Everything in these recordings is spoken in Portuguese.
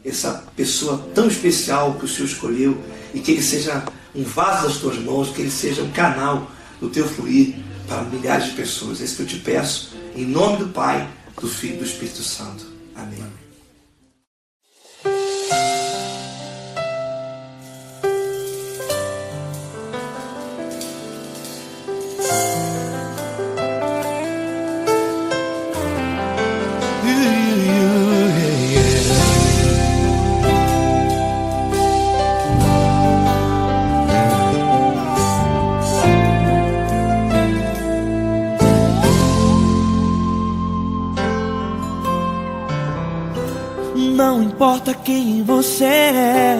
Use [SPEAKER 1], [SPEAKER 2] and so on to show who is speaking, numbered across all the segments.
[SPEAKER 1] essa pessoa tão especial que o Senhor escolheu, e que ele seja um vaso das tuas mãos, que ele seja um canal do teu fluir para milhares de pessoas. É isso que eu te peço, em nome do Pai, do Filho e do Espírito Santo. Amém.
[SPEAKER 2] Não importa quem você é,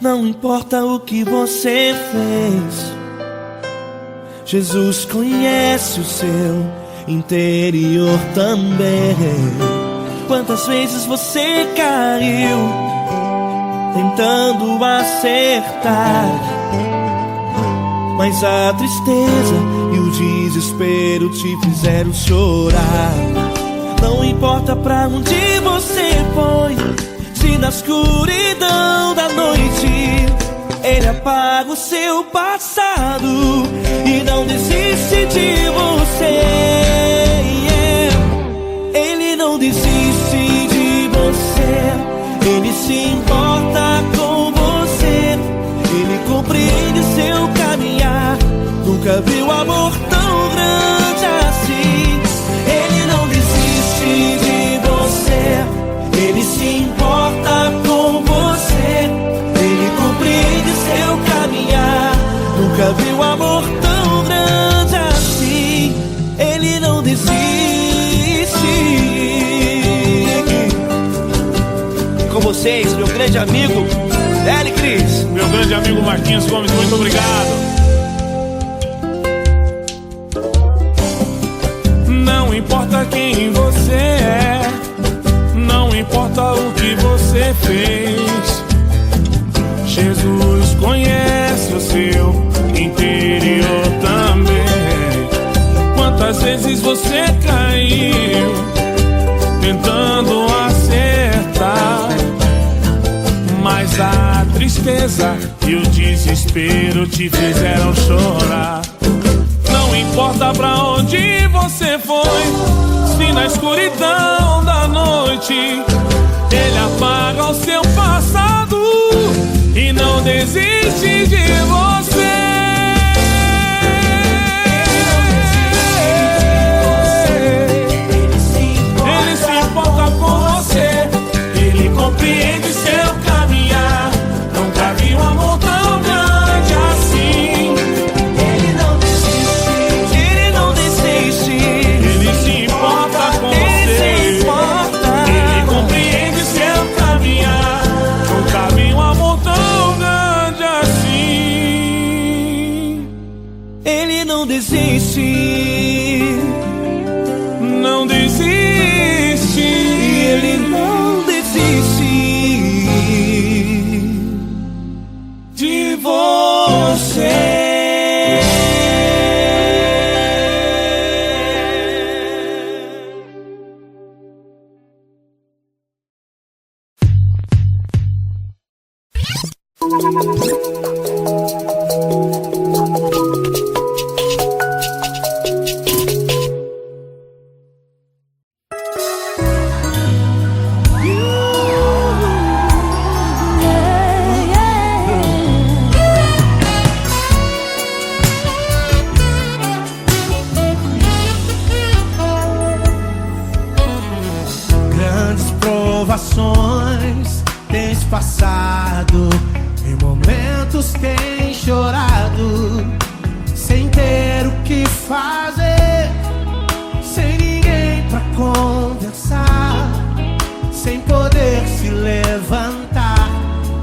[SPEAKER 2] não importa o que você fez, Jesus conhece o seu interior também. Quantas vezes você caiu tentando acertar, mas a tristeza e o desespero te fizeram chorar. Não importa pra onde você foi, se na escuridão da noite Ele apaga o seu passado e não desiste de você. Ele não desiste de você, Ele se importa com você, Ele compreende seu caminhar. Nunca viu amor tão grande assim. Ele não desiste de você, Ele se importa com você, Ele compreende seu caminhar. Nunca viu amor tão grande assim. Ele não desiste. Com vocês, meu grande amigo L. Cris.
[SPEAKER 3] Meu grande amigo Marquinhos Gomes, muito obrigado. Não importa quem você é, não importa o que você fez, Jesus conhece o seu interior também. Quantas vezes você caiu tentando acertar, mas a tristeza e o desespero te fizeram chorar. Não importa pra onde você foi, se na escuridão da noite Ele apaga o seu passado e não desiste de você. Ele se importa com você, Ele compreende seu caminhar. Nunca vi um amor tão grande assim.
[SPEAKER 2] Ele não desiste, Ele não desiste,
[SPEAKER 3] Ele se importa com você, Ele compreende seu caminhar. Nunca vi um amor tão grande assim.
[SPEAKER 2] Ele não desiste,
[SPEAKER 3] não desiste,
[SPEAKER 2] Ele não desiste
[SPEAKER 3] de você.
[SPEAKER 2] Grandes provações tens passado, em momentos tens chorado, sem ter o que fazer, sem ninguém pra conversar, sem poder se levantar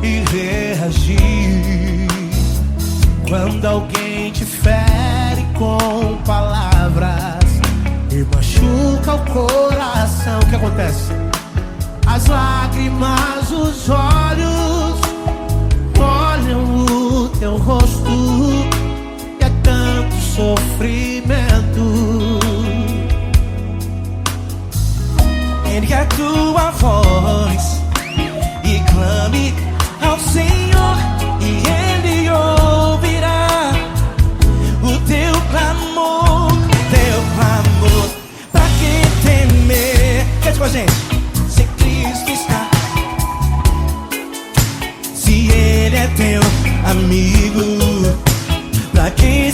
[SPEAKER 2] e reagir. Quando alguém te fere com palavras e machuca o coração, o que acontece? As lágrimas, os olhos olham o teu rosto, e é tanto sofrimento. Ergue a tua voz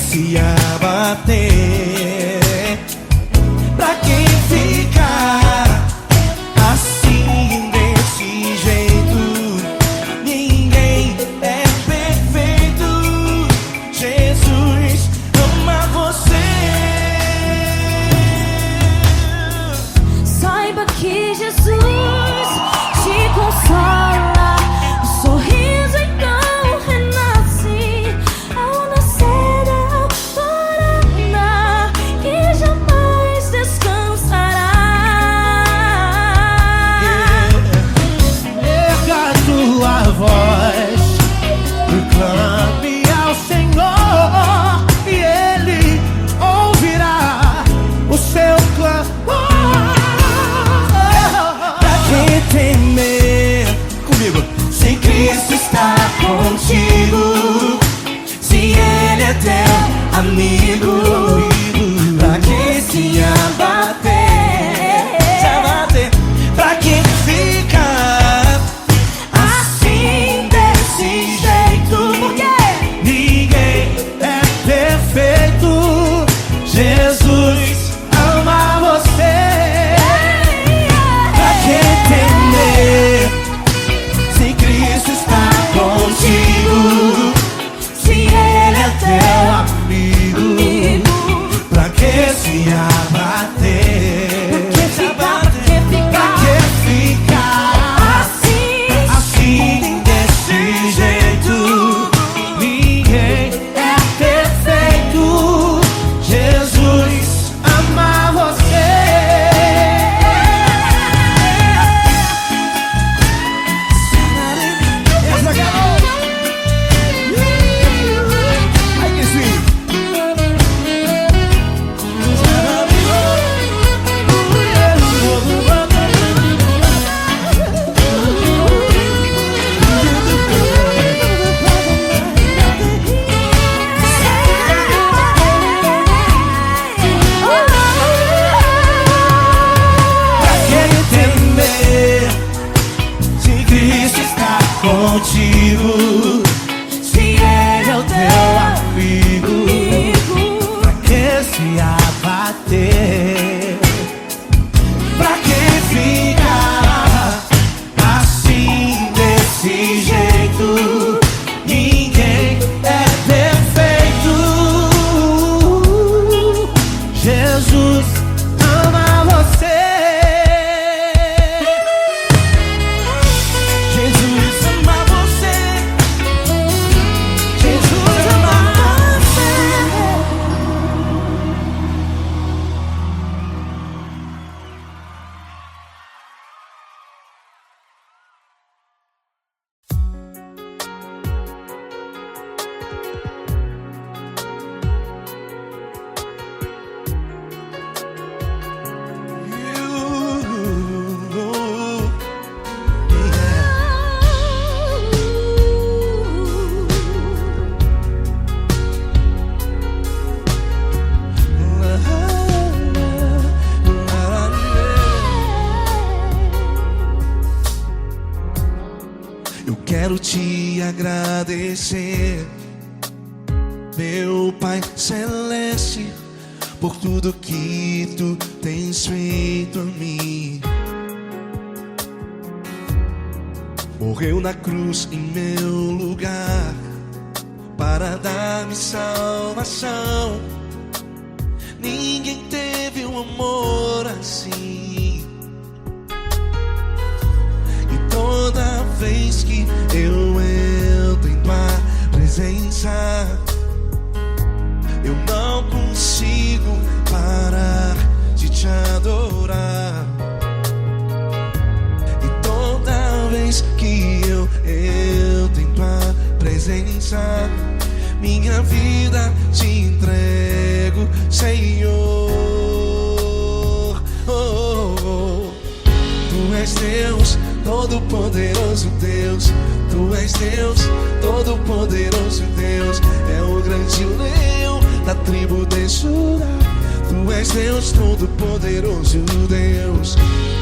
[SPEAKER 2] se abater? Pra quem ficar assim desse jeito? Ninguém é perfeito. Jesus ama você.
[SPEAKER 4] Saiba que Jesus te consola. O sorriso então renasce ao nascer da alvorada e jamais descansará.
[SPEAKER 2] Erga tua voz, proclame ao Senhor e Ele ouvirá o seu clamor. Pra que temer? Comigo. Se Cristo está contigo, se Ele é teu amigo, pra que se abater? Se abater? Pra que ficar assim desse jeito? Porque ninguém é perfeito. Jesus ama você. Pra que temer? Se Cristo está contigo, se Ele é teu amigo, pra que se abater? Pra que ficar assim desse jeito? Ninguém é perfeito. Jesus ama você. Essa garota. Ai, que sweet. Pra que temer? Se Cristo está contigo, se Ele é o teu amigo, pra que se abater? Pra que ficar assim desse jeito? Ninguém é perfeito. Jesus ama você. Jesus ama você. Jesus ama você. Eu quero te agradecer, meu Pai Celeste, por tudo que tu tens feito a mim. Morreu na cruz em meu lugar para dar-me salvação. Ninguém teve um amor assim. E toda vez que eu entro em tua presença, eu não consigo parar de te adorar. E toda vez que eu entro em tua presença, minha vida te entrego, Senhor. Tu és Deus, Todo-Poderoso Deus. Tu és Deus, Todo-Poderoso Deus. É o grande leão da tribo de Judá. Tu és Deus, Todo-Poderoso Deus.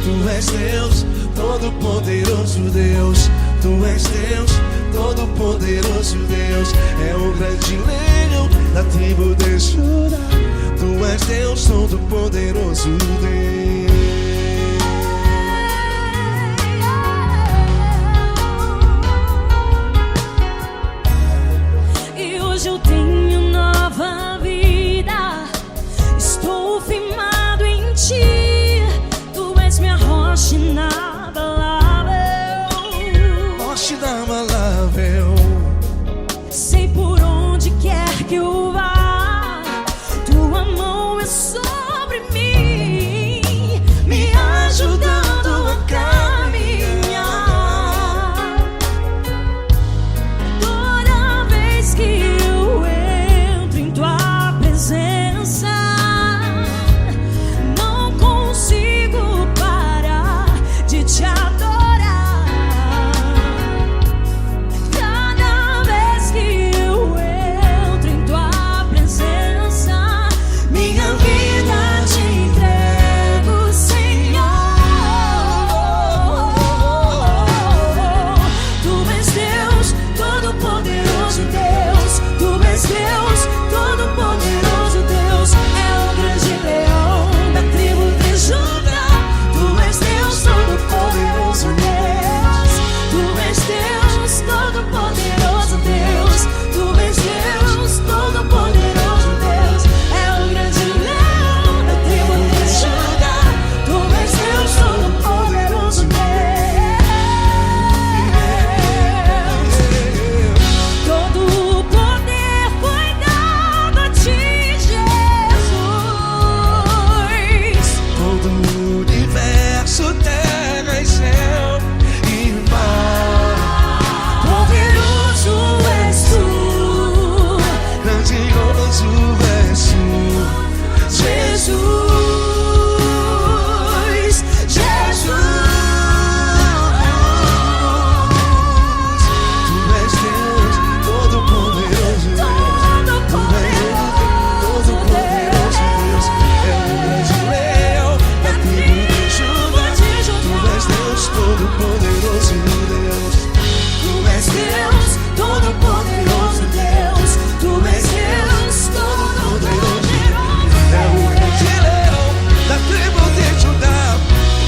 [SPEAKER 2] Tu és Deus, Todo-Poderoso Deus. Tu és Deus, Todo-Poderoso Deus. É o grande leão da tribo de Judá, Tu és Deus Todo-Poderoso, Deus.
[SPEAKER 4] E hoje eu tenho nova vida, estou firmado em Ti, Tu és minha rocha inabalável.
[SPEAKER 2] Rocha inabalável.
[SPEAKER 4] Sei por onde quer que eu vá, Tua mão é sobre mim, me ajudando a caminhar. Toda vez que eu entro em Tua presença, não consigo parar de Te adorar. Cada vez que eu entro em Tua presença, minha vida Te entrego, Senhor. Tu és Deus Todo-Poderoso, Deus. Tu és Deus Todo-Poderoso, Deus. É o grande leão da tribo de Judá. Tu és Deus Todo-Poderoso, Deus. Tu és Deus Todo-Poderoso, Deus. Tu és Deus Todo-Poderoso, Deus. É o grande leão da tribo de Judá. Tu és Deus Todo-Poderoso, Deus. Todo o poder foi dado a Ti, Jesus.
[SPEAKER 2] Todo o universo, terra e céu e mar.
[SPEAKER 4] Poderoso és Tu,
[SPEAKER 2] Grandioso és Tu,
[SPEAKER 4] Jesus, Jesus.
[SPEAKER 2] Tu és Deus Todo-Poderoso, Deus. Todo-Poderoso, Deus. É o grande leão da tribo de Judá. Tu és Deus Todo-Poderoso, Deus.
[SPEAKER 4] Tu és Deus Todo-Poderoso, Deus. Tu és Deus Todo-Poderoso.
[SPEAKER 2] É o grande leão da tribo de Judá.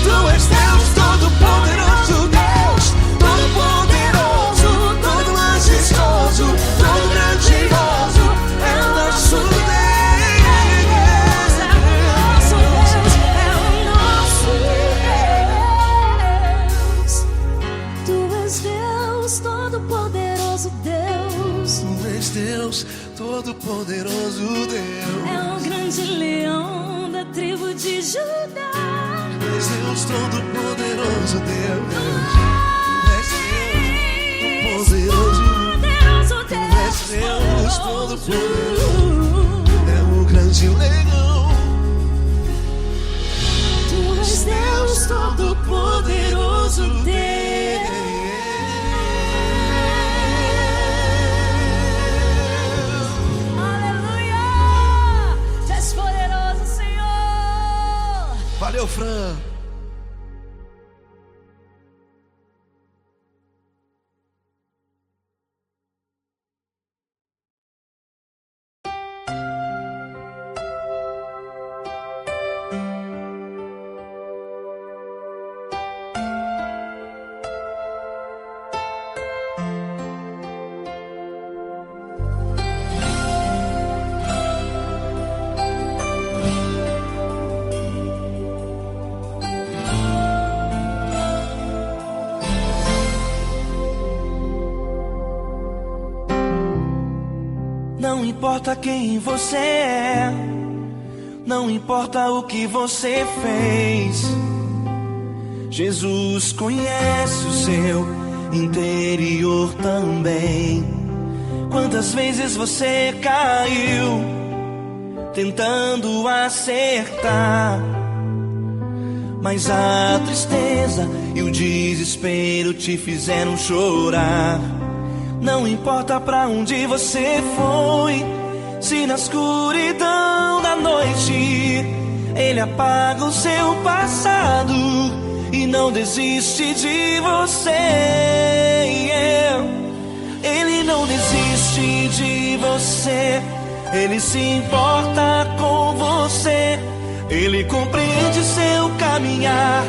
[SPEAKER 2] Tu és Deus Todo-Poderoso, Deus. Todo-Poderoso, todo majestoso, todo grandioso. É o nosso Deus.
[SPEAKER 4] É o nosso Deus, é o nosso Deus. Tu és Deus Todo-Poderoso, Deus.
[SPEAKER 2] Tu és Deus Todo-Poderoso, Deus.
[SPEAKER 4] É o grande leão da tribo de Judá.
[SPEAKER 2] Tu és Deus Todo-Poderoso, Deus. Tu és Deus Todo-Poderoso.
[SPEAKER 4] Poderoso
[SPEAKER 2] Tu és Deus Todo-Poderoso. É o grande leão.
[SPEAKER 4] Tu és Deus Todo-Poderoso, Deus. Aleluia! Tu és poderoso, Senhor.
[SPEAKER 2] Valeu, Fran.
[SPEAKER 3] Não importa quem você é, não importa o que você fez, Jesus conhece o seu interior também. Quantas vezes você caiu tentando acertar, mas a tristeza e o desespero te fizeram chorar. Não importa pra onde você foi, se na escuridão da noite Ele apaga o seu passado e não desiste de você. Ele não desiste de você,
[SPEAKER 2] Ele se importa com você, Ele compreende seu caminhar.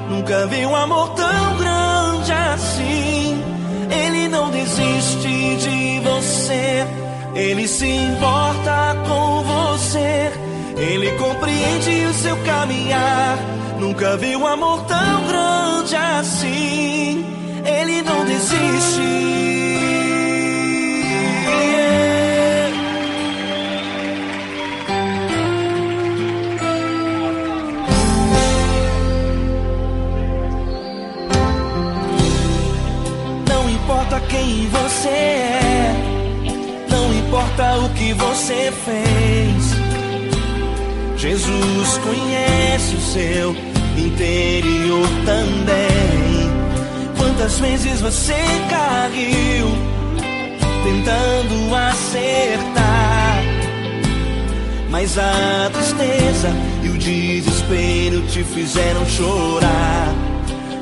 [SPEAKER 2] Nunca vi um amor tão grande assim. Ele não desiste de você, Ele se importa com você, Ele compreende o seu caminhar. Nunca vi um amor tão grande assim. Ele não desiste. Não importa quem você é, não importa o que você fez, Jesus conhece o seu interior também. Quantas vezes você caiu tentando acertar, mas a tristeza e o desespero te fizeram chorar.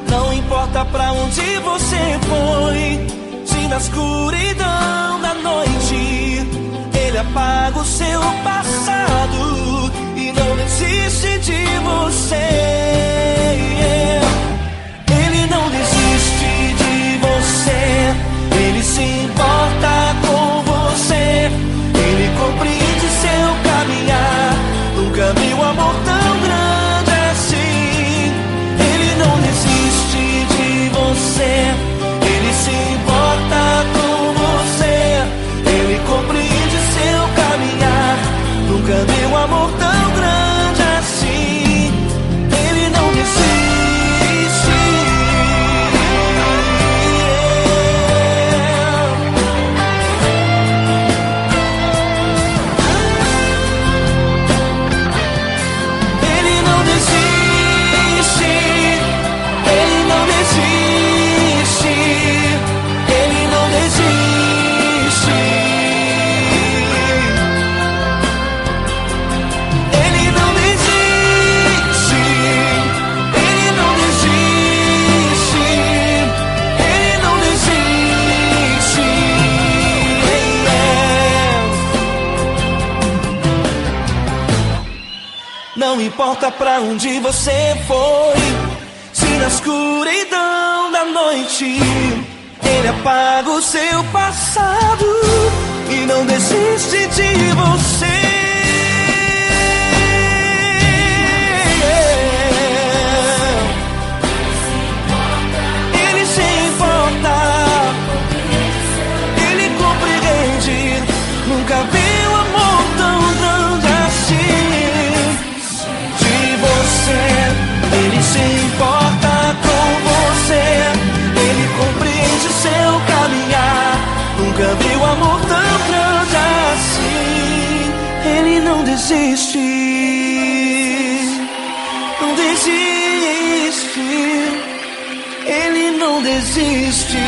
[SPEAKER 2] Não importa pra onde você foi, se na escuridão da noite Ele apaga o seu passado e não desiste de você. Ele não desiste de você, Ele se importa com você, Ele compreende seu caminhar. Nunca vi um amor tão grande assim. Ele não desiste de você, Ele se importa com você, Ele compreende seu caminhar. Nunca vi um amor tão grande assim. Ele não desiste. Ele não desiste. Ele não desiste. Ele não desiste. Ele não desiste. Ele não desiste. Ele não desiste. Não importa pra onde você foi, se na escuridão da noite Ele apaga o seu passado e não desiste de você. Ele se importa, Ele compreende. Nunca vi um amor tão grande assim. De você, Ele se importa com você, Ele compreende seu caminhar. Nunca vi um amor tão grande assim. Ele não desiste, não desiste. Ele não desiste.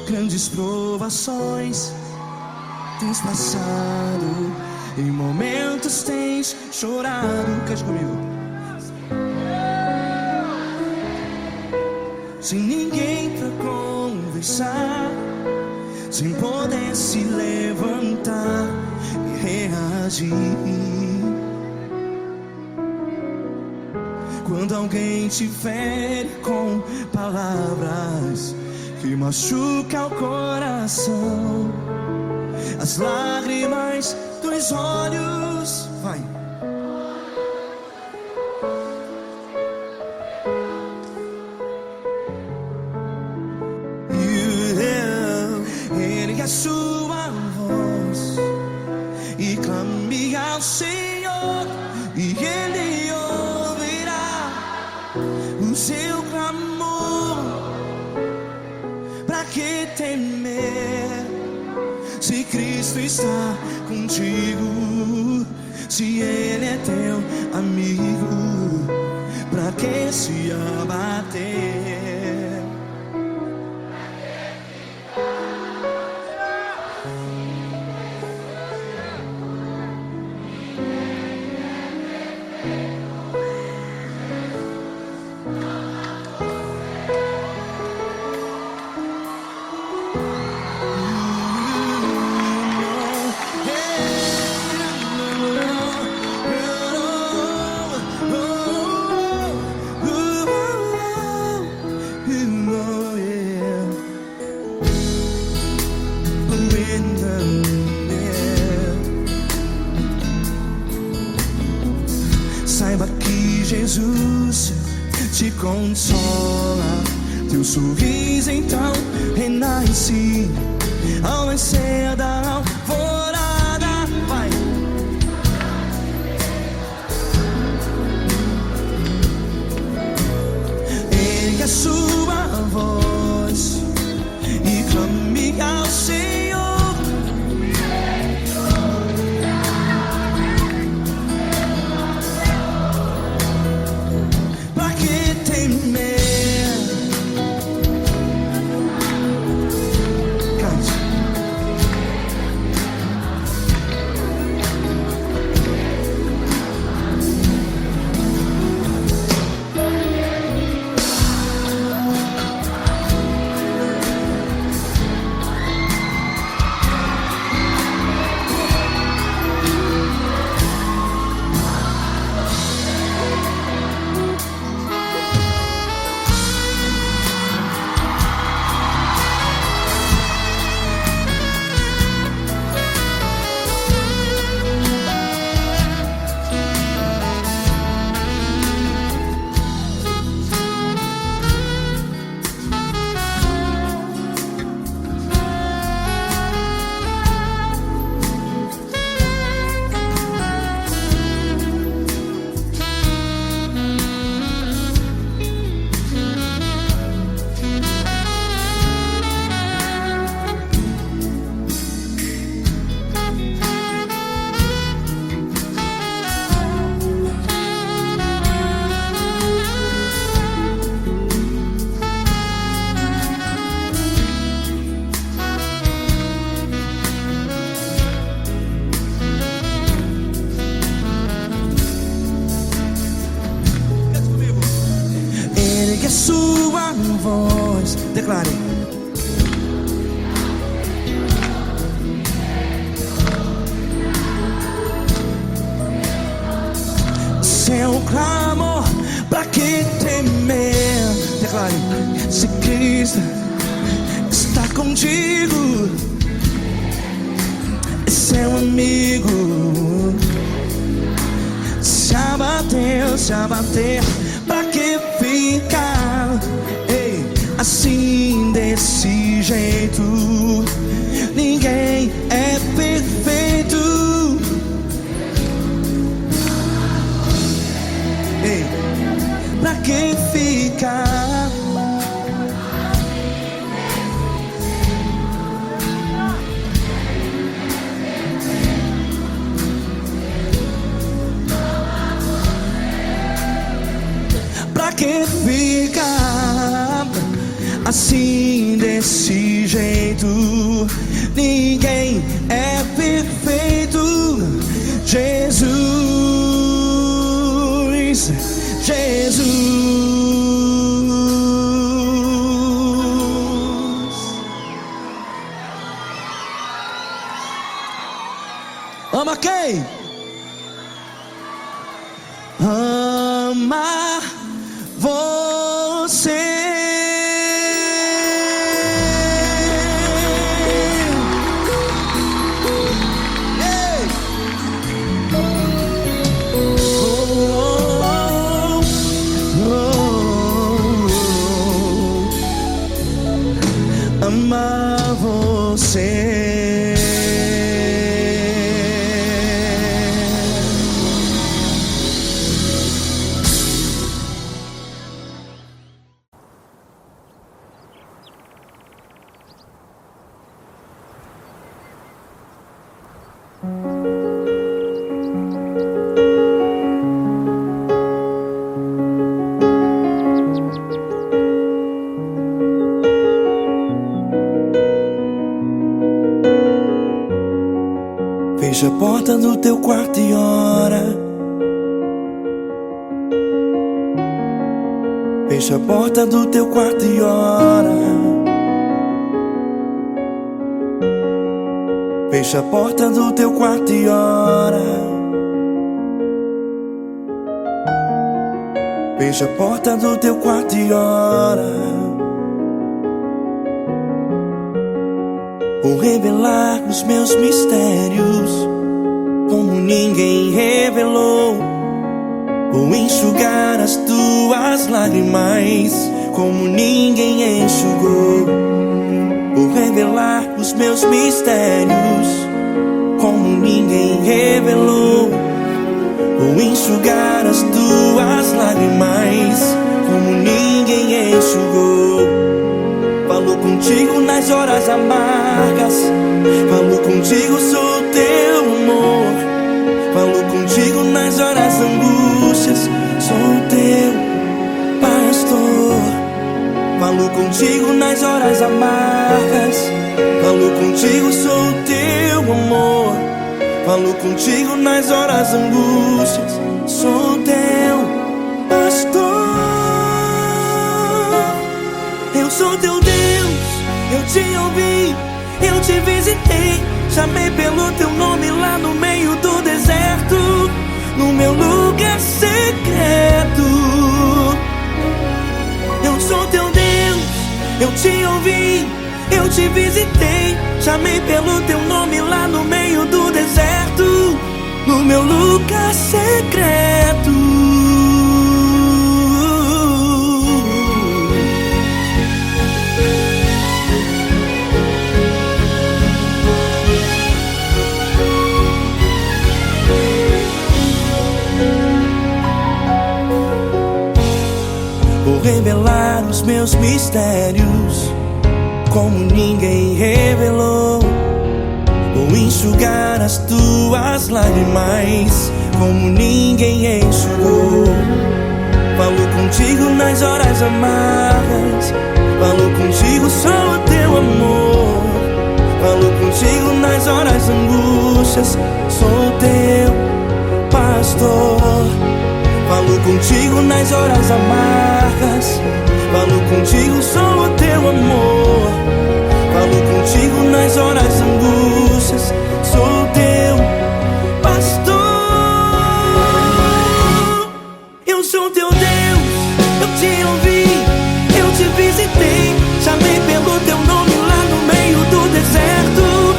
[SPEAKER 2] Grandes provações tens passado, em momentos tens chorado. Cante comigo. Sem ninguém pra conversar, sem poder se levantar e reagir. Quando alguém te fere com palavras que machuca o coração, as lágrimas dos olhos, vai. Ergue a sua voz e clame ao Senhor, e Ele ouvirá o seu clamor. Pra que temer, se Cristo está contigo? Se Ele é teu amigo, pra que se abater? Saiba que Jesus te consola, teu sorriso então renasce ao nascer da alvorada. Vai. Ergue a sua voz e clame ao Senhor. Pra que temer? Ergue a sua voz, declare. Seu clamor, pra que temer? Declare. Se Cristo está contigo, é seu amigo. Se abater, pra que ficar, ei, assim desse jeito? Ninguém é perfeito. Ei, pra que ficar? Pra que ficar assim desse jeito? Ninguém é perfeito. Jesus, Jesus. Ama quem? Ama você. Amar você. porta do teu quarto e ora. Fecha a porta do teu quarto e ora. Fecha a porta do teu quarto e ora. Fecha a porta do teu quarto e ora. Vou revelar os meus mistérios como ninguém revelou. Vou enxugar as tuas lágrimas como ninguém enxugou. Vou revelar os meus mistérios como ninguém revelou. Vou enxugar as tuas lágrimas como ninguém enxugou. Falo contigo nas horas amargas, falo contigo, sou teu amor. Falo contigo nas horas angústias, sou teu pastor. Falo contigo nas horas amargas, falo contigo, sou teu amor. Falo contigo nas horas angústias, sou teu pastor. Eu sou teu Deus, eu te ouvi, eu te visitei. Chamei pelo teu nome lá no meio do deserto, no meu lugar secreto. Eu sou teu Deus, eu te ouvi, eu te visitei. Chamei pelo teu nome lá no meio do deserto, no meu lugar secreto. Vou revelar os meus mistérios como ninguém revelou. Vou enxugar as tuas lágrimas como ninguém enxugou. Falo contigo nas horas amargas, falo contigo, sou teu amor. Falo contigo nas horas angústias, sou teu pastor. Falo contigo nas horas amargas, falo contigo, sou teu amor. Falo contigo nas horas angústias, sou teu pastor. Eu sou teu Deus, eu te ouvi, eu te visitei. Chamei pelo teu nome lá no meio do deserto,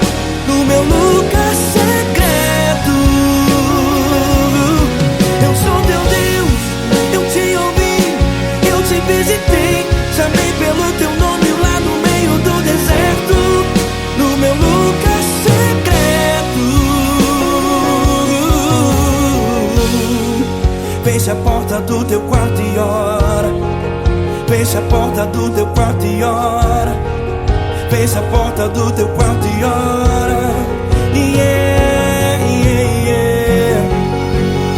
[SPEAKER 2] no meu lugar secreto. Eu sou teu Deus, eu te ouvi, eu te visitei. Chamei pelo teu nome lá no meio do deserto, no meu lugar secreto. Fecha a porta do teu quarto e ora. Fecha a porta do teu quarto e ora. Fecha a porta do teu quarto e ora. Yeah, yeah, yeah.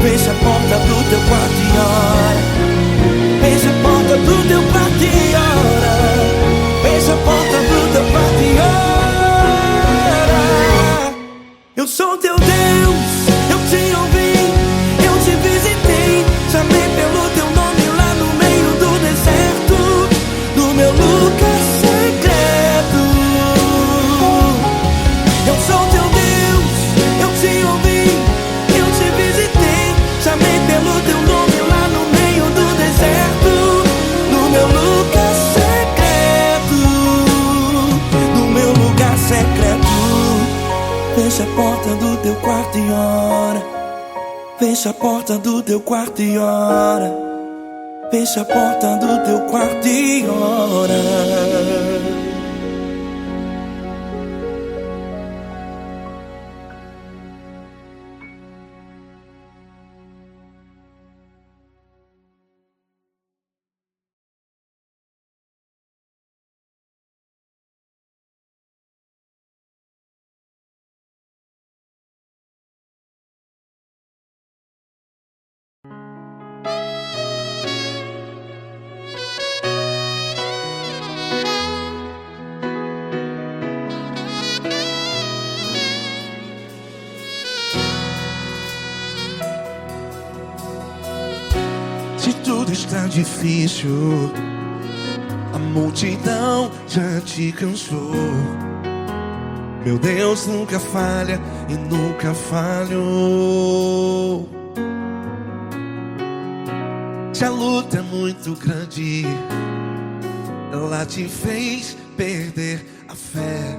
[SPEAKER 2] Fecha a porta do teu quarto e ora. Fecha a porta do teu quarto e ora. Fecha a porta do teu quarto e ora. Eu sou teu Deus, eu te ouvi, eu te visitei. Chamei pelo teu nome lá no meio do deserto, no meu lugar secreto. Eu sou teu Deus, eu te ouvi, eu te visitei. Chamei pelo teu nome lá no meio do deserto, no meu lugar secreto, no meu lugar secreto. Fecha a porta do teu quarto e ora. Fecha a porta do teu quarto e ora. Fecha a porta do teu quarto e ora. tudo está difícil, a multidão já te cansou. Meu Deus nunca falha e nunca falhou. Se a luta é muito grande, ela te fez perder a fé.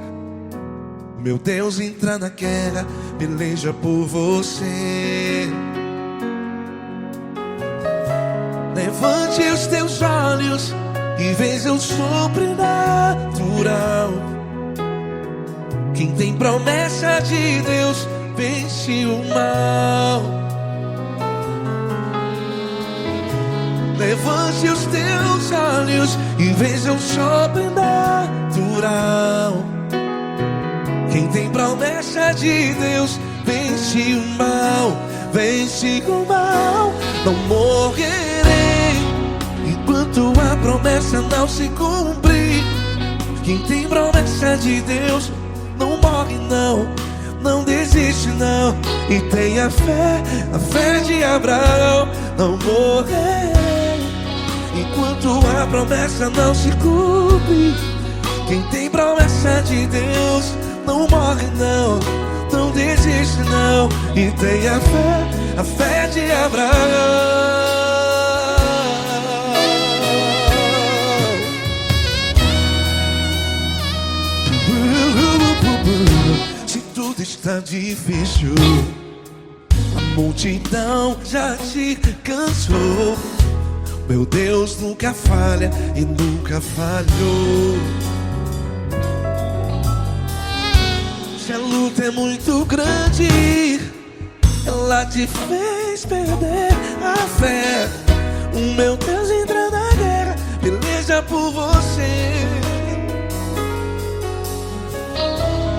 [SPEAKER 2] Meu Deus entra na guerra, peleja por você. Levante os teus olhos e veja o sobrenatural. Quem tem promessa de Deus vence o mal. Levante os teus olhos e veja o sobrenatural. Quem tem promessa de Deus vence o mal. Vence o mal. Não morrerei enquanto a promessa não se cumprir. Quem tem promessa de Deus não morre não, não desiste não. E tenha fé, a fé de Abraão. Não morrerei enquanto a promessa não se cumpre. Quem tem promessa de Deus não morre não, não desiste não. E tenha fé, a fé de Abraão. Se tudo está difícil, a multidão já te cansou. Meu Deus nunca falha e nunca falhou. Se a luta é muito grande, ela te fez perder a fé. O meu Deus entra na guerra, peleja por você.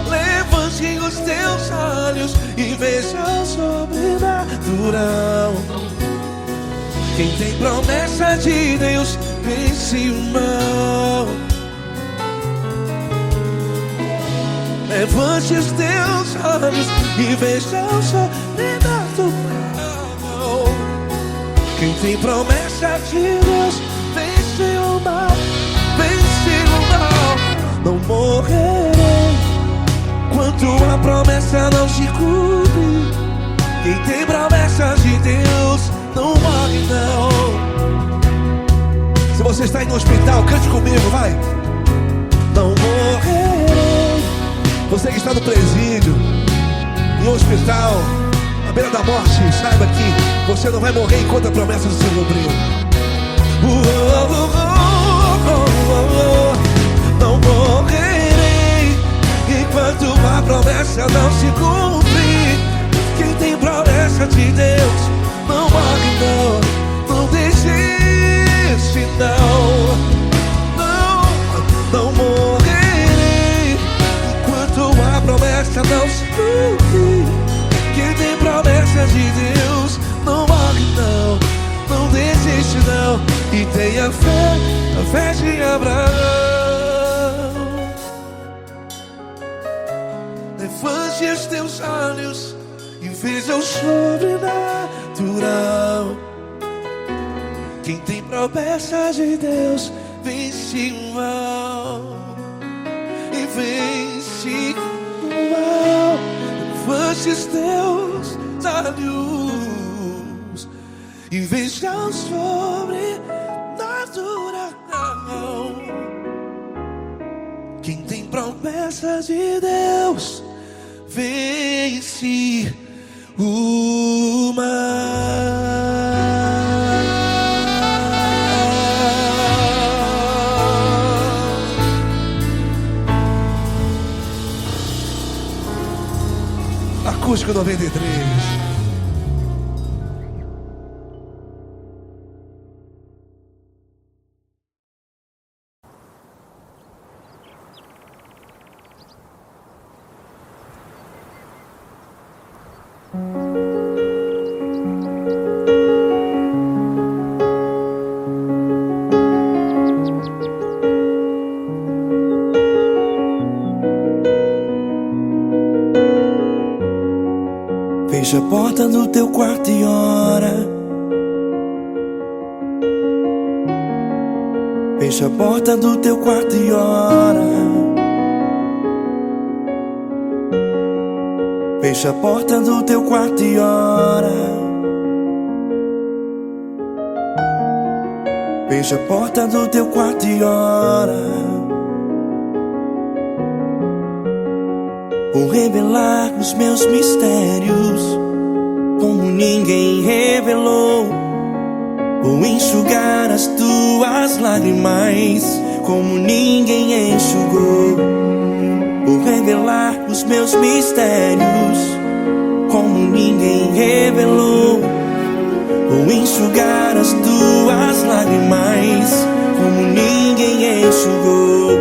[SPEAKER 2] Levante os teus olhos e veja o sobrenatural. Quem tem promessa de Deus vence o mal. Levante os teus olhos e veja o sobrenatural. Quem tem promessa de Deus vence o mal. Vence o mal. Não morrerei enquanto a promessa não se cumpre. Quem tem promessa de Deus não morre não. Se você está aí no hospital, cante comigo, vai. Não morrerei. Você que está no presídio, em um hospital, à beira da morte, saiba que você não vai morrer enquanto a promessa não se cumprir. Não morrerei enquanto a promessa não se cumprir. Quem tem promessa de Deus não morre não, não desiste não. Não morrerei enquanto a promessa não se cumprir. Quem tem promessa de Deus não morre não, não desiste não. E tenha fé, a fé de Abraão. Levante os teus olhos e veja o sobrenatural. Quem tem promessa de Deus vence o mal. E vence o mal. Levante os teus olhos e veja o sobrenatural. Quem tem promessa de Deus vence o mal. Acústico 93. Fecha a porta do teu quarto e ora. Fecha a porta do teu quarto e ora. Fecha a porta do teu quarto e ora. Fecha a porta do teu quarto e ora. Vou revelar os meus mistérios como ninguém revelou. Vou enxugar as tuas lágrimas como ninguém enxugou. Vou revelar os meus mistérios como ninguém revelou. Vou enxugar as tuas lágrimas como ninguém enxugou.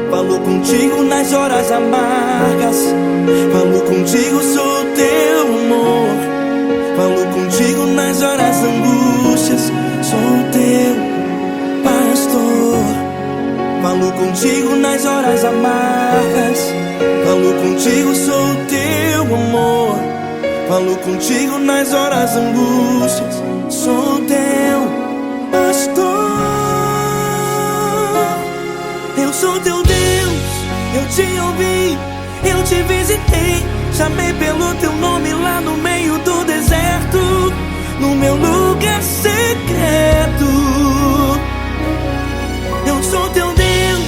[SPEAKER 2] Falo contigo nas horas amargas, falo contigo, sou teu amor. Falo contigo nas horas angústias, sou teu pastor. Falo contigo nas horas amargas, falo contigo, sou teu amor. Falo contigo nas horas angústias, sou teu pastor. Eu sou teu Deus, eu te ouvi, eu te visitei. Chamei pelo teu nome lá no meio do deserto, no meu lugar secreto. Eu sou teu Deus,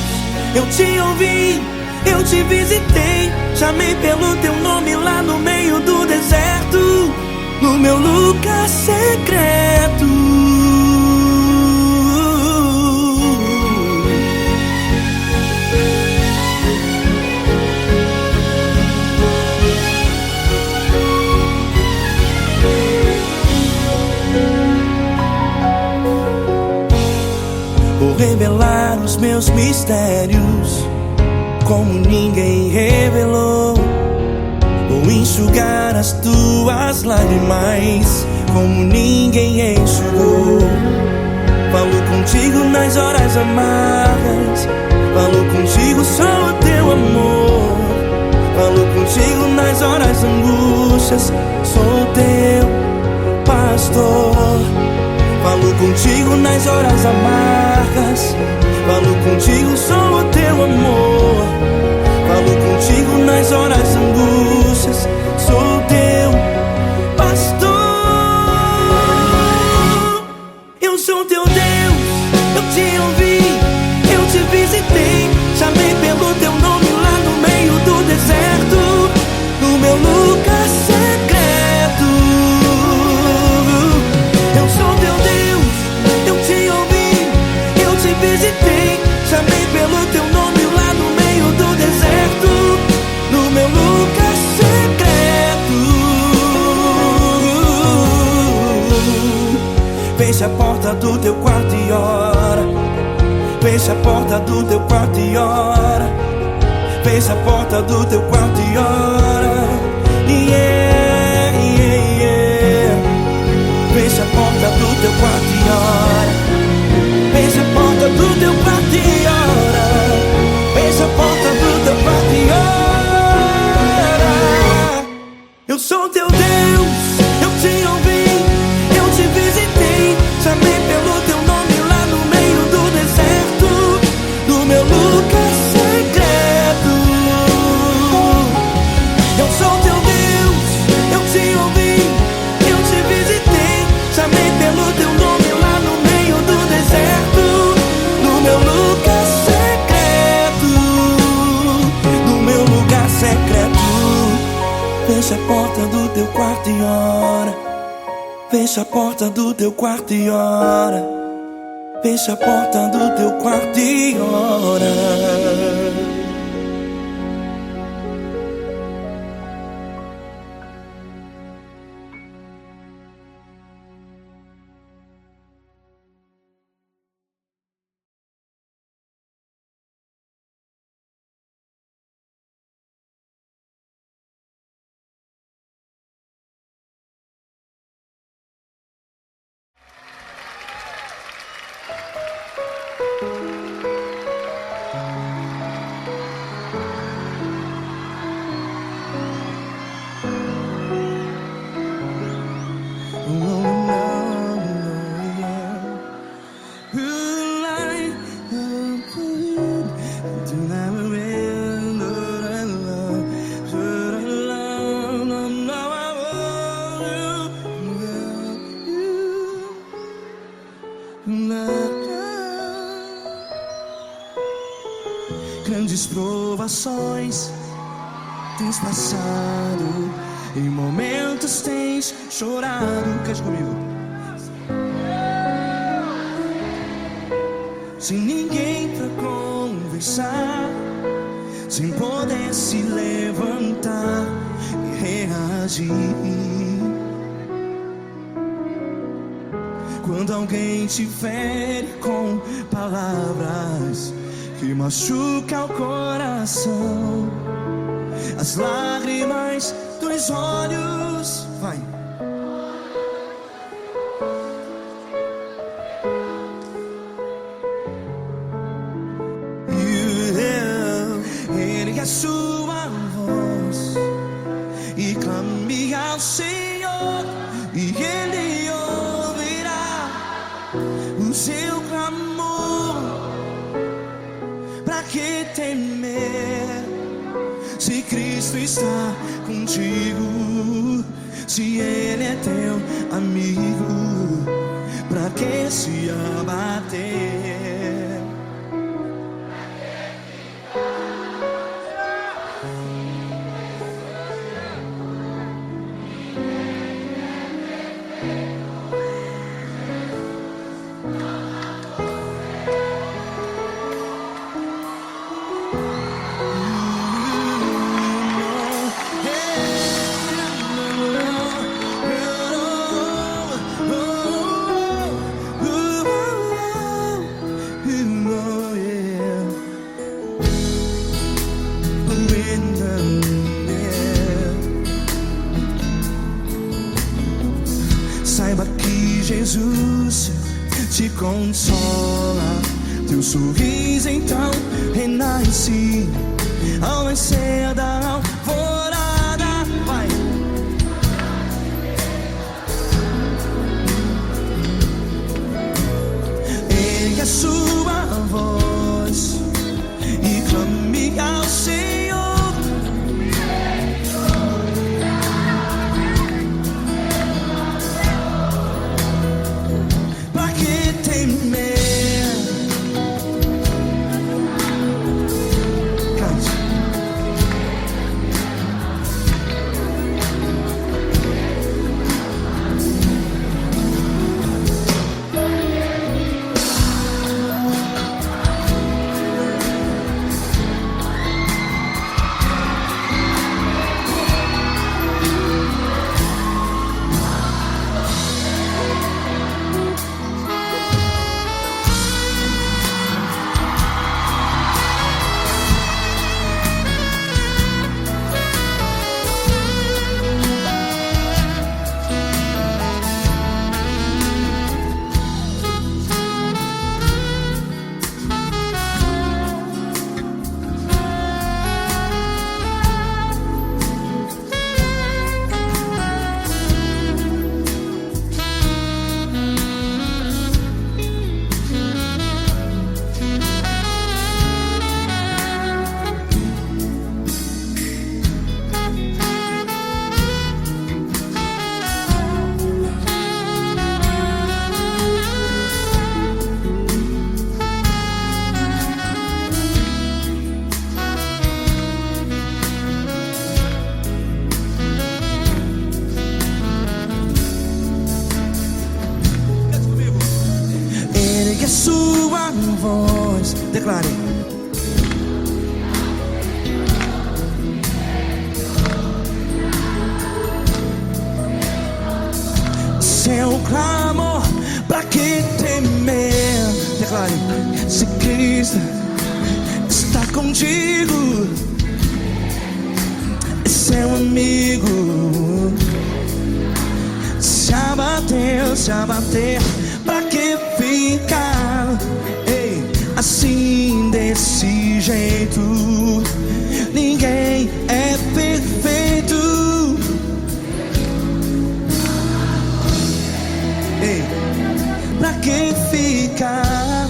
[SPEAKER 2] eu te ouvi, eu te visitei. Chamei pelo teu nome lá no meio do deserto, no meu lugar secreto. Vou revelar os meus mistérios como ninguém revelou. Vou enxugar as tuas lágrimas como ninguém enxugou. Falo contigo nas horas amargas, falo contigo, sou teu amor. Falo contigo nas horas angústias, sou teu pastor. Falo contigo nas horas amargas, falo contigo, sou o teu amor. Falo contigo nas horas angústias, sou teu pastor. Eu sou teu Deus, eu te ouvi, eu te visitei. Chamei pelo teu nome lá no meio do deserto, no meu lugar secreto. Eu sou teu Deus, eu te ouvi, eu te visitei. Chamei pelo teu nome lá no meio do deserto, no meu lugar secreto. Fecha a porta do teu quarto e ora. Fecha a porta do teu quarto e ora. Fecha a porta do teu quarto e ora. Yeah, yeah, yeah. Fecha a porta do teu quarto e ora. Fecha a porta do teu quarto e ora. Fecha a porta do teu quarto e ora. Eu sou teu Deus, eu te ouvi, eu te visitei. Chamei pelo teu nome lá no meio do deserto, no meu lugar secreto. Eu sou teu Deus, eu te ouvi, eu te visitei. Chamei pelo teu nome lá no meio do deserto, no meu lugar secreto, no meu lugar secreto. Fecha a porta do teu quarto e ora. Fecha a porta do teu quarto e ora. Fecha a porta do teu quarto e ora. vezes provações tens passado, em momentos tens chorado. Cante comigo. Sem ninguém pra conversar, sem poder se levantar e reagir. Quando alguém te fere com palavras que machucam o coração, as lágrimas dos olhos, vai. Ergue a sua voz e clame ao Senhor, e Ele ouvirá o seu clamor. Pra que temer, se Cristo está contigo? Se Ele é teu amigo, pra que se abater? Saiba que Jesus te consola, teu sorriso então renasce ao nascer da alvorada. Vai. Ergue a sua voz e clame ao Senhor. Pra que temer? Ergue a sua voz, declare. Seu clamor, pra que temer? Declare. Se Cristo está contigo, é seu amigo. Se abater, pra que ficar, ei, assim desse jeito? Ninguém é perfeito. Ei, pra que ficar?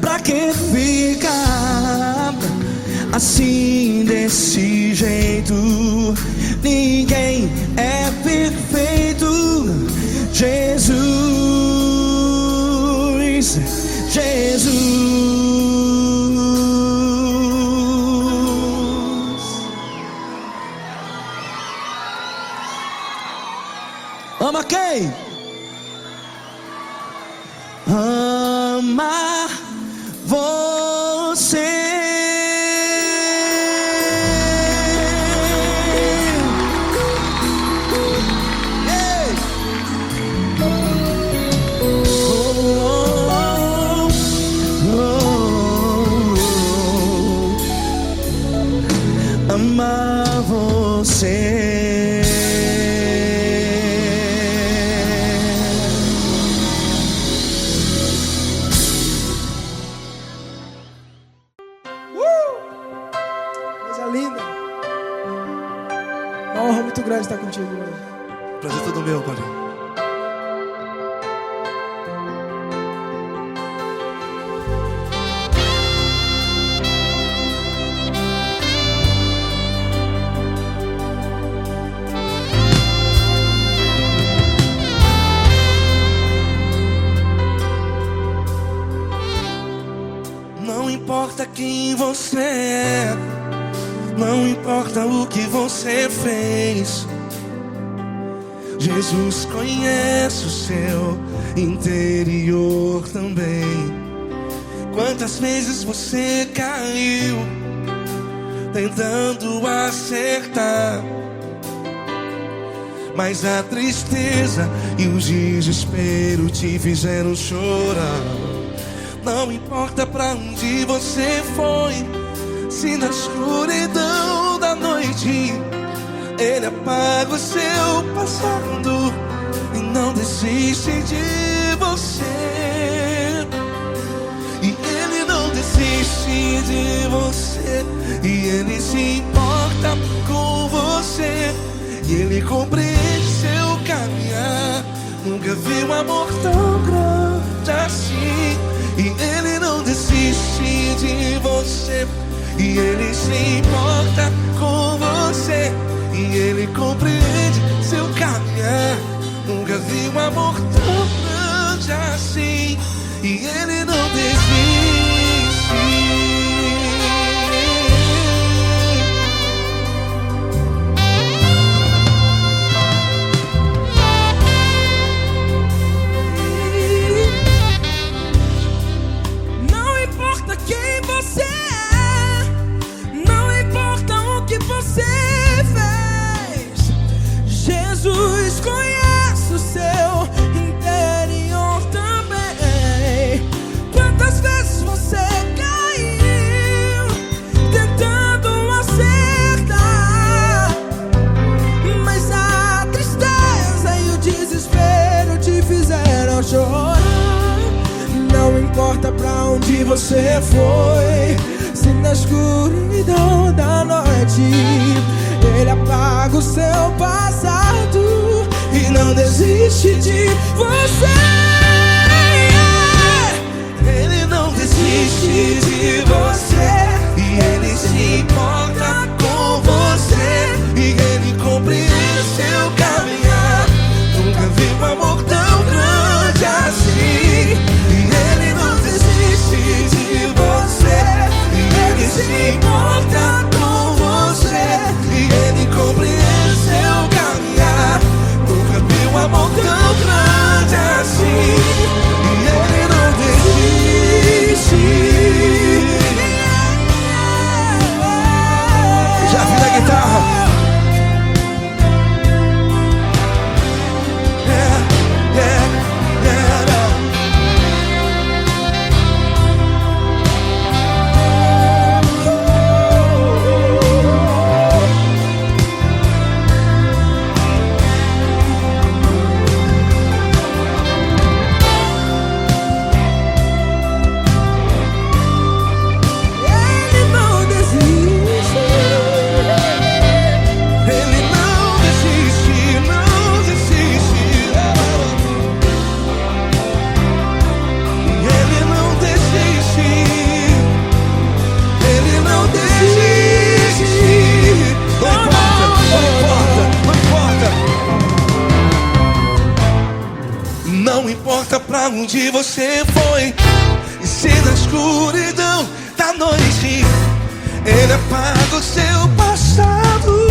[SPEAKER 2] Pra que ficar assim desse jeito. Ninguém é perfeito. Jesus, Jesus. Ama quem? Ama você. Amar você.
[SPEAKER 5] Coisa linda. Uma honra muito grande estar contigo hoje.
[SPEAKER 1] Prazer todo meu, Paulinho.
[SPEAKER 2] Não importa quem você é, não importa o que você fez, Jesus conhece o seu interior também. Quantas vezes você caiu tentando acertar, mas a tristeza e o desespero te fizeram chorar. Não importa pra onde você foi, se na escuridão da noite Ele apaga o seu passado e não desiste de você. E Ele não desiste de você, e Ele se importa com você, e Ele compreende seu caminhar. Nunca vi um amor tão grande assim. E Ele não desiste de você, e Ele se importa com você, e Ele compreende seu caminhar. Nunca vi um amor tão grande assim. E Ele não desiste.
[SPEAKER 5] Jesus conhece o seu interior também. Quantas vezes você caiu tentando acertar, mas a tristeza e o desespero te fizeram chorar. Não importa pra onde você foi, se na escuridão da noite Ele apaga o seu passado e não desiste de você.
[SPEAKER 2] Ele não desiste de você, e Ele se importa com você, e Ele compreende seu caminhar. Nunca vi um amor tão grande assim. E Ele não desiste de você, e Ele se importa com você, e Ele compreende seu caminhar. Nunca vi um amor tão grande assim. importa pra onde você foi, e se na escuridão da noite Ele apaga o seu passado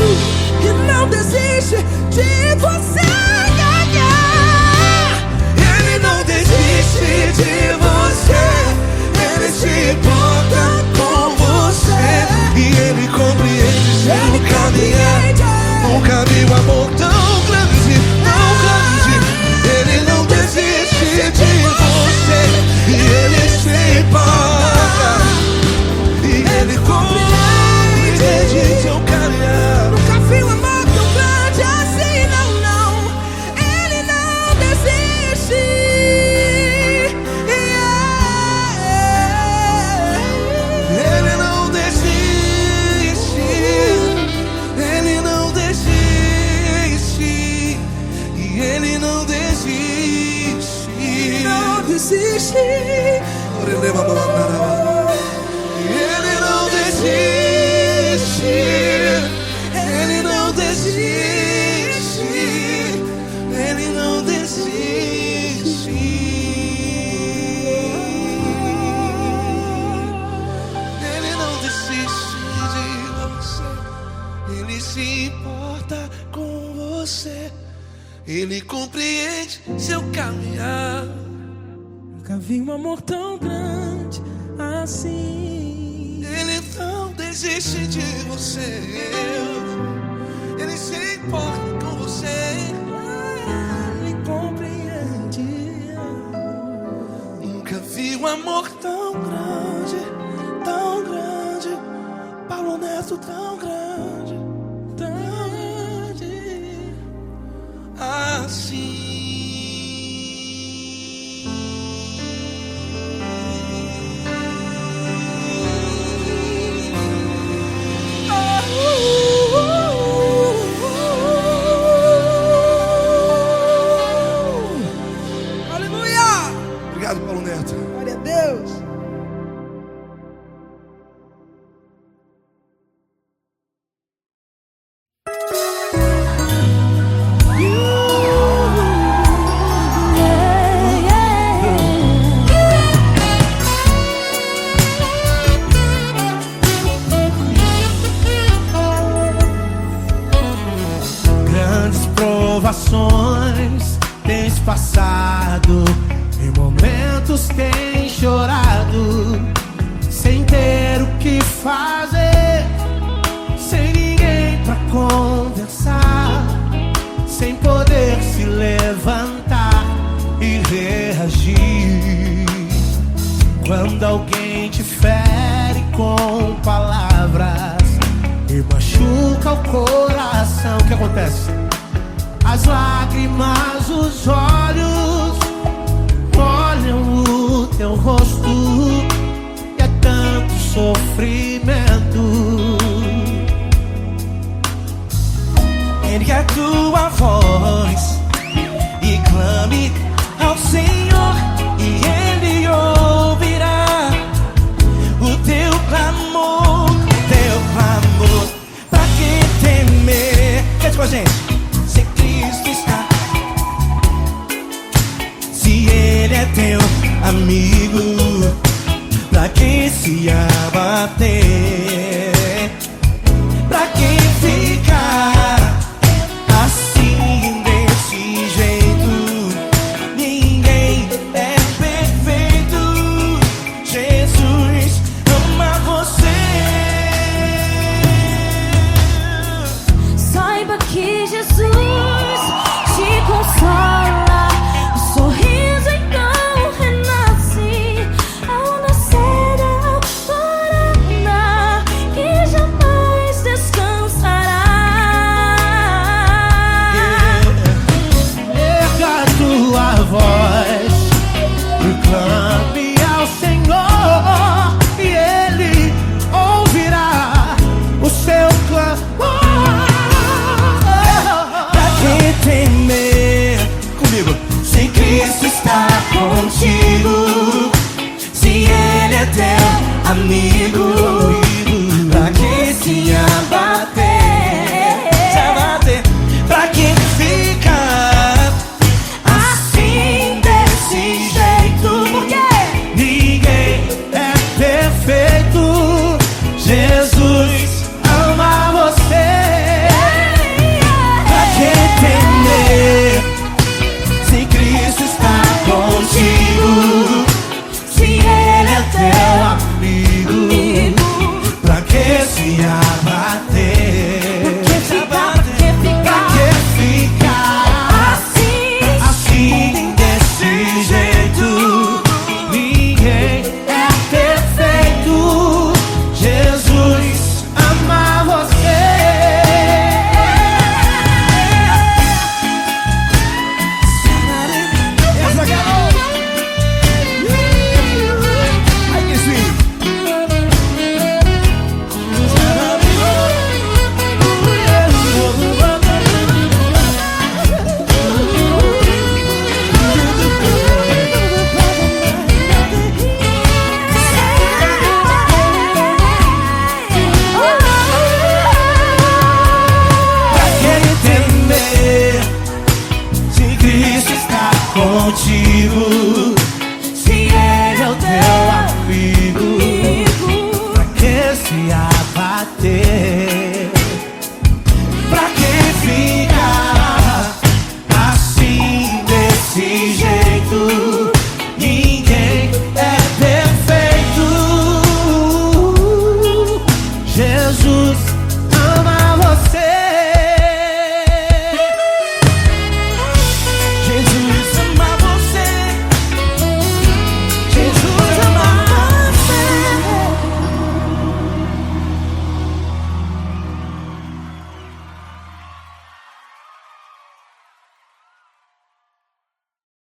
[SPEAKER 5] E não desiste de você ganhar.
[SPEAKER 2] Ele não desiste de você, Ele se importa com você, e Ele compreende seu caminhar. Nunca vi um amor tão grande, tão grande. Ele não desiste de você, e Ele se importa, e Ele compreende seu caminhar.
[SPEAKER 5] Nunca vi um amor tão grande assim, não, não. Ele não desiste.
[SPEAKER 2] Ele não desiste, Ele não desiste, e Ele não desiste.
[SPEAKER 5] Não desiste.
[SPEAKER 2] Ele não desiste, Ele não desiste, Ele não desiste. Ele não desiste de você, Ele se importa com você, Ele compreende seu caminhar.
[SPEAKER 5] Nunca vi um amor tão grande assim.
[SPEAKER 2] Ele não desiste de você, Ele se importa com você,
[SPEAKER 5] Ele compreende.
[SPEAKER 2] nunca vi um amor tão grande, tão grande. Paulo Neto tão grande, tão grande assim.
[SPEAKER 5] Aleluia!
[SPEAKER 2] Obrigado, Paulo Neto.
[SPEAKER 5] Glória a Deus.
[SPEAKER 3] Grandes provações tens passado, em momentos tens chorado, sem ter o que fazer, sem ninguém pra conversar, sem poder se levantar e reagir. Quando alguém te fere com palavras e machuca o coração, o que acontece? As lágrimas, os olhos olham o teu rosto, e é tanto sofrimento. Ergue a tua voz e clame ao Senhor, e Ele ouvirá o teu clamor, pra que temer? Cante com a gente. Se Cristo está, se Ele é teu amigo, pra que se abater? Pra que ficar assim desse jeito? Ninguém é perfeito. Jesus ama você.
[SPEAKER 4] Saiba que Jesus te consola, o sorriso então renasce ao nascer da alvorada, que jamais descansará.
[SPEAKER 3] Erga a tua voz e clame ao Senhor, e Ele ouvirá o seu clamor. Pra que temer? Comigo. Se Cristo está contigo, se Ele é teu amigo, pra que se abater? Pra que ficar assim desse
[SPEAKER 2] Jesus.